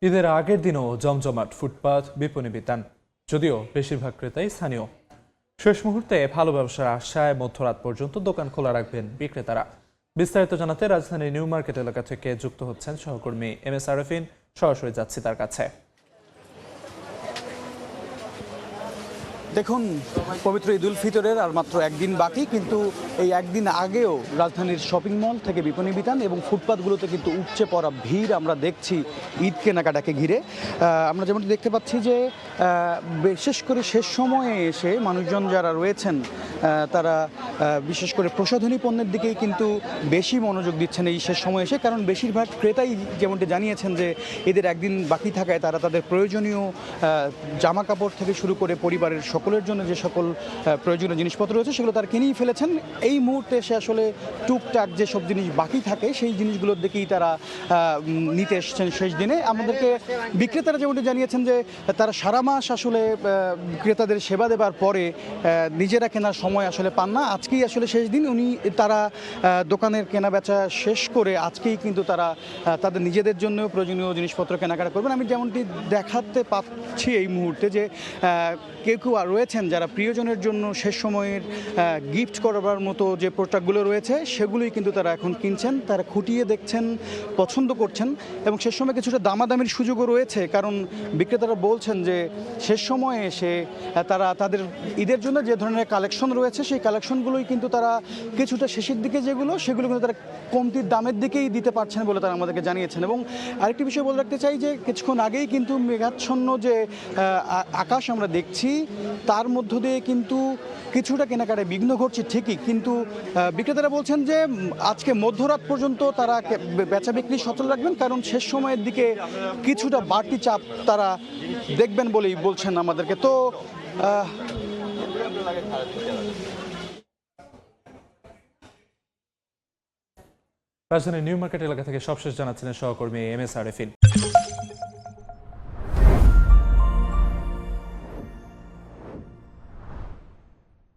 ঈদের আগের দিনও জমজমাট ফুটপাত বিপণী বিতান, যদিও বেশিরভাগ ক্রেতাই স্থানীয়। শেষ মুহূর্তে ভালো ব্যবসার আশায় মধ্যরাত পর্যন্ত দোকান খোলা রাখবেন বিক্রেতারা। বিস্তারিত জানাতে রাজধানীর নিউ মার্কেট এলাকা থেকে যুক্ত হচ্ছেন সহকর্মী MS আরেফিন। সরাসরি যাচ্ছি তার কাছে। দেখুন, পবিত্র ঈদ উল ফিতরের আর মাত্র একদিন বাকি, কিন্তু এই একদিন আগেও রাজধানীর শপিং মল থেকে বিপণী বিতান এবং ফুটপাতগুলোতে কিন্তু উপচে পড়া ভিড় আমরা দেখছি ঈদ কেনাকাটাকে ঘিরে। আমরা যেমনটি দেখতে পাচ্ছি যে বিশেষ করে শেষ সময়ে এসে মানুষজন যারা রয়েছেন তারা বিশেষ করে প্রসাধনী পণ্যের দিকেই কিন্তু বেশি মনোযোগ দিচ্ছেন এই শেষ সময়ে এসে, কারণ বেশিরভাগ ক্রেতাই যেমনটি জানিয়েছেন যে ঈদের একদিন বাকি থাকায় তারা তাদের প্রয়োজনীয় জামা কাপড় থেকে শুরু করে পরিবারের সকলের জন্য যে সকল প্রয়োজনীয় জিনিসপত্র রয়েছে সেগুলো তারা কিনেই ফেলেছেন। এই মুহূর্তে এসে আসলে টুকটাক যেসব জিনিস বাকি থাকে সেই জিনিসগুলোর দিকেই তারা নিতে এসেছেন শেষ দিনে। আমাদেরকে বিক্রেতারা যেমনটি জানিয়েছেন যে তারা সারা মাস আসলে ক্রেতাদের সেবা দেবার পরে নিজেরা কেনার সময় আসলে পান না। আজকেই আসলে শেষ দিন, তারা দোকানের কেনা বেচা শেষ করে আজকেই কিন্তু তারা তাদের নিজেদের জন্য প্রয়োজনীয় জিনিসপত্র কেনাকাটা করবেন। আমি যেমনটি দেখাতে পাচ্ছি এই মুহূর্তে যে কেউ কেউ রয়েছেন যারা প্রিয়জনের জন্য শেষ সময়ের গিফট করবার মতো যে প্রোডাক্টগুলো রয়েছে সেগুলোই কিন্তু তারা এখন কিনছেন, তারা খুঁটিয়ে দেখছেন, পছন্দ করছেন এবং শেষ সময় কিছুটা দামাদামির সুযোগও রয়েছে, কারণ বিক্রেতারা বলছেন যে শেষ সময়ে এসে তারা তাদের ঈদের জন্য যে ধরনের কালেকশন রয়েছে সেই কালেকশনগুলোই কিন্তু তারা কিছুটা শেষের দিকে সেগুলো কিন্তু তারা কমতির দামের দিকেই দিতে পারছেন বলে তারা আমাদেরকে জানিয়েছেন। এবং আরেকটি বিষয় বলে রাখতে চাই যে কিছুক্ষণ আগেই কিন্তু মেঘাচ্ছন্ন যে আকাশ আমরা দেখছি তার মধ্য দিয়ে কিন্তু কিছুটা কেনাকাটায় বিঘ্ন ঘটছে ঠিকই, কিন্তু বিক্রেতারা বলছেন যে আজকে মধ্যরাত পর্যন্ত তারা বেচা বিক্রি সচল রাখবেন, কারণ শেষ সময়ের দিকে কিছুটা বাড়তি চাপ তারা দেখবেন বলেই বলছেন আমাদেরকে। তো রাজধানীর নিউ মার্কেট এলাকা থেকে সবশেষ জানাচ্ছিলেন সহকর্মী MS আরেফিন।